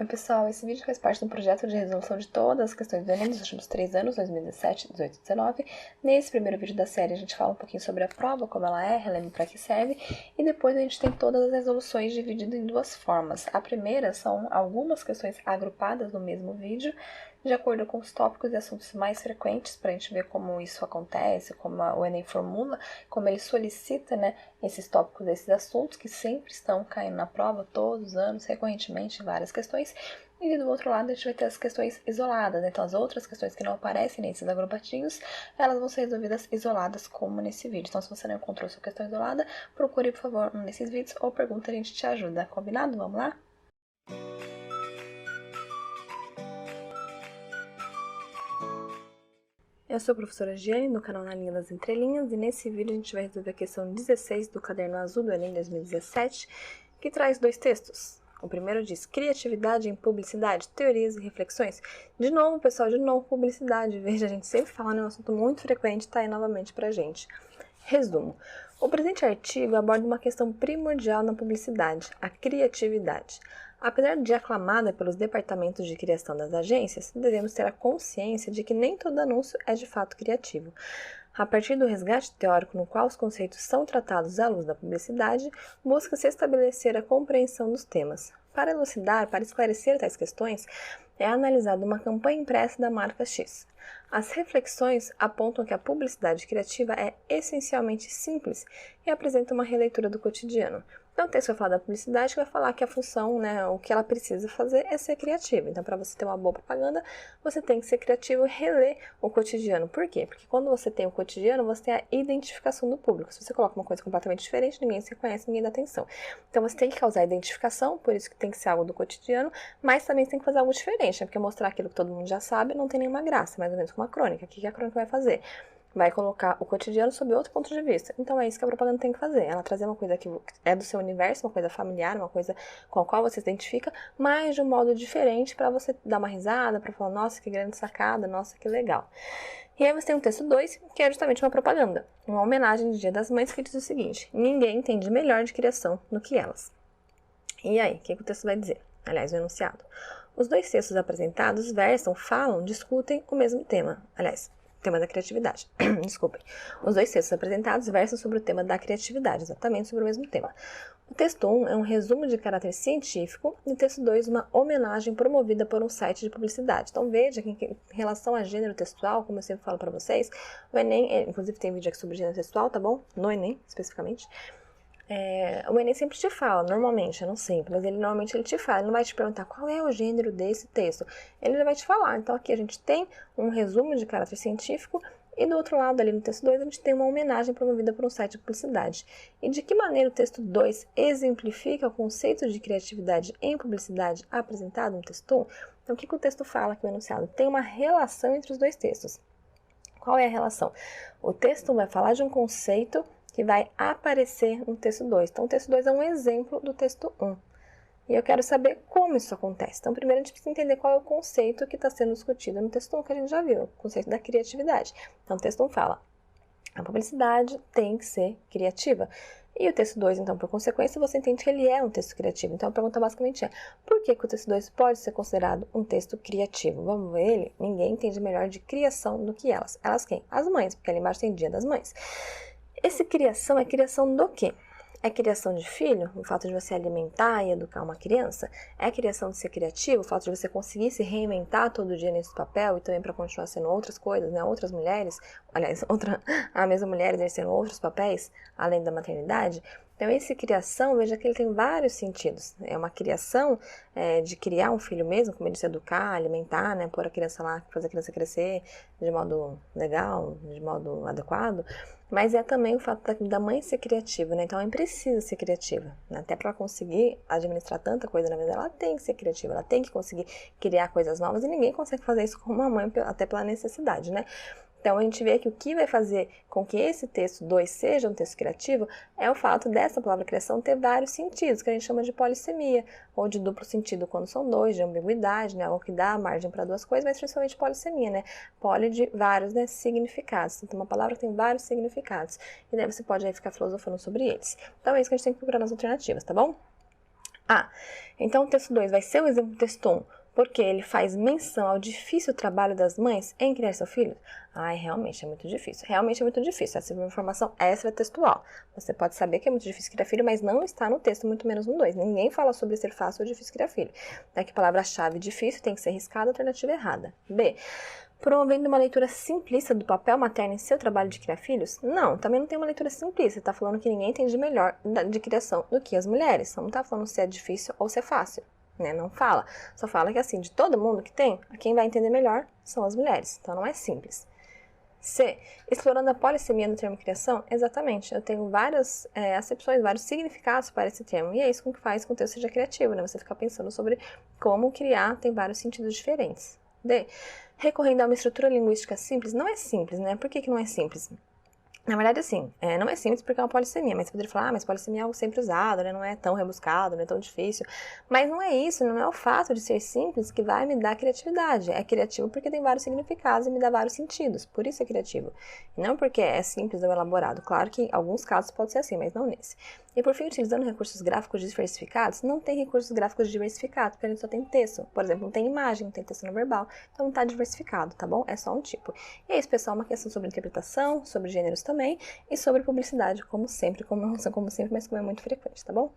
Oi pessoal, esse vídeo faz parte do projeto de resolução de todas as questões do Enem dos últimos 3 anos, 2017, 18 e 19. Nesse primeiro vídeo da série a gente fala um pouquinho sobre a prova, como ela é, relembra para que serve, e depois a gente tem todas as resoluções divididas em duas formas. A primeira são algumas questões agrupadas no mesmo vídeo, de acordo com os tópicos e assuntos mais frequentes, para a gente ver como isso acontece, como o Enem formula, como ele solicita, né, esses tópicos, esses assuntos que sempre estão caindo na prova, todos os anos, recorrentemente, várias questões. E do outro lado a gente vai ter as questões isoladas, né? Então as outras questões que não aparecem nesses agrupatinhos, elas vão ser resolvidas isoladas, como nesse vídeo. Então se você não encontrou sua questão isolada, procure por favor um desses vídeos ou pergunta, a gente te ajuda. Combinado? Vamos lá? Eu sou a professora Giane, do canal Na Linha das Entrelinhas, e nesse vídeo a gente vai resolver a questão 16 do Caderno Azul do Enem 2017, que traz dois textos. O primeiro diz, criatividade em publicidade, teorias e reflexões. De novo, pessoal, publicidade. Veja, a gente sempre fala, né, um assunto muito frequente, tá aí novamente pra gente. Resumo. O presente artigo aborda uma questão primordial na publicidade, a criatividade. Apesar de aclamada pelos departamentos de criação das agências, devemos ter a consciência de que nem todo anúncio é de fato criativo. A partir do resgate teórico no qual os conceitos são tratados à luz da publicidade, busca-se estabelecer a compreensão dos temas. Para elucidar, para esclarecer tais questões, é analisada uma campanha impressa da marca X. As reflexões apontam que a publicidade criativa é essencialmente simples e apresenta uma releitura do cotidiano. Então, o texto vai falar da publicidade, que vai falar que a função, né, o que ela precisa fazer é ser criativa. Então, para você ter uma boa propaganda, você tem que ser criativo e reler o cotidiano. Por quê? Porque quando você tem o cotidiano, você tem a identificação do público. Se você coloca uma coisa completamente diferente, ninguém se conhece, ninguém dá atenção. Então, você tem que causar identificação, por isso que tem que ser algo do cotidiano, mas também você tem que fazer algo diferente, né? Porque mostrar aquilo que todo mundo já sabe não tem nenhuma graça, mais ou menos como a crônica. O que a crônica vai fazer? Vai colocar o cotidiano sob outro ponto de vista. Então é isso que a propaganda tem que fazer. Ela trazer uma coisa que é do seu universo, uma coisa familiar, uma coisa com a qual você se identifica, mas de um modo diferente para você dar uma risada, para falar, nossa, que grande sacada, nossa, que legal. E aí você tem o texto 2, que é justamente uma propaganda, uma homenagem do Dia das Mães, que diz o seguinte: ninguém entende melhor de criação do que elas. E aí, o que o texto vai dizer? Aliás, o enunciado. Os dois textos apresentados versam, falam, discutem o mesmo tema. Aliás, tema da criatividade. Desculpem. Os dois textos apresentados versam sobre o tema da criatividade, exatamente sobre o mesmo tema. O texto 1 é um resumo de caráter científico e o texto 2 uma homenagem promovida por um site de publicidade. Então veja que em relação a gênero textual, como eu sempre falo para vocês, o Enem, inclusive tem vídeo aqui sobre gênero textual, tá bom? No Enem, especificamente. O Enem sempre te fala, normalmente, eu não sempre, mas normalmente ele te fala, ele não vai te perguntar qual é o gênero desse texto, ele já vai te falar. Então aqui a gente tem um resumo de caráter científico e do outro lado, ali no texto 2, a gente tem uma homenagem promovida por um site de publicidade. E de que maneira o texto 2 exemplifica o conceito de criatividade em publicidade apresentado no texto 1? Então o que o texto fala aqui no enunciado? Tem uma relação entre os dois textos. Qual é a relação? O texto 1 vai falar de um conceito que vai aparecer no texto 2. Então, o texto 2 é um exemplo do texto 1. E eu quero saber como isso acontece. Então, primeiro a gente precisa entender qual é o conceito que está sendo discutido no texto 1, que a gente já viu, o conceito da criatividade. Então, o texto 1 fala, a publicidade tem que ser criativa. E o texto 2, então, por consequência, você entende que ele é um texto criativo. Então, a pergunta basicamente é, por que o texto 2 pode ser considerado um texto criativo? Vamos ver ele? Ninguém entende melhor de criação do que elas. Elas quem? As mães, porque ali embaixo tem Dia das Mães. Esse criação é criação do quê? É criação de filho, o fato de você alimentar e educar uma criança? É criação de ser criativo, o fato de você conseguir se reinventar todo dia nesse papel e também para continuar sendo outras coisas, né? Outras mulheres, aliás, a mesma mulher exercendo outros papéis, além da maternidade. Então, esse criação, veja que ele tem vários sentidos. É uma criação de criar um filho mesmo, como eu disse, educar, alimentar, né? Pôr a criança lá, fazer a criança crescer de modo legal, de modo adequado. Mas é também o fato da mãe ser criativa, né? Então, a mãe precisa ser criativa, né? Até para conseguir administrar tanta coisa na vida, ela tem que ser criativa, ela tem que conseguir criar coisas novas e ninguém consegue fazer isso com uma mãe, até pela necessidade, né? Então, a gente vê que o que vai fazer com que esse texto 2 seja um texto criativo é o fato dessa palavra criação ter vários sentidos, que a gente chama de polissemia, ou de duplo sentido quando são dois, de ambiguidade, né, o que dá margem para duas coisas, mas principalmente polissemia, né, poli de vários, né, significados. Então, uma palavra tem vários significados, e daí você pode aí ficar filosofando sobre eles. Então, é isso que a gente tem que procurar nas alternativas, tá bom? Ah, então o texto 2 vai ser o exemplo do texto 1, porque ele faz menção ao difícil trabalho das mães em criar seu filho? Ai, realmente é muito difícil. Realmente é muito difícil. Essa é uma informação extra-textual. Você pode saber que é muito difícil criar filho, mas não está no texto, muito menos no 2. Ninguém fala sobre ser fácil ou difícil criar filho. Daqui a palavra-chave difícil tem que ser riscada, alternativa errada. B. Promovendo uma leitura simplista do papel materno em seu trabalho de criar filhos? Não, também não tem uma leitura simplista. Está falando que ninguém entende melhor de criação do que as mulheres. Não está falando se é difícil ou se é fácil. Né? Não fala. Só fala que assim, de todo mundo que tem, quem vai entender melhor são as mulheres. Então não é simples. C. Explorando a polissemia no termo criação? Exatamente. Eu tenho várias acepções, vários significados para esse termo. E é isso que faz com que o texto seja criativo, né? Você fica pensando sobre como criar tem vários sentidos diferentes. D. Recorrendo a uma estrutura linguística simples? Não é simples, né? Por que não é simples? Na verdade, assim, não é simples porque é uma polissemia, mas você poderia falar, mas polissemia é algo sempre usado, né? Não é tão rebuscado, não é tão difícil. Mas não é isso, não é o fato de ser simples que vai me dar criatividade. É criativo porque tem vários significados e me dá vários sentidos, por isso é criativo. E não porque é simples ou elaborado. Claro que em alguns casos pode ser assim, mas não nesse. E por fim, utilizando recursos gráficos diversificados, não tem recursos gráficos diversificados, porque a gente só tem texto. Por exemplo, não tem imagem, não tem texto no verbal, então não está diversificado, tá bom? É só um tipo. E é isso, pessoal, uma questão sobre interpretação, sobre gêneros também, e sobre publicidade, como sempre, mas como é muito frequente, tá bom?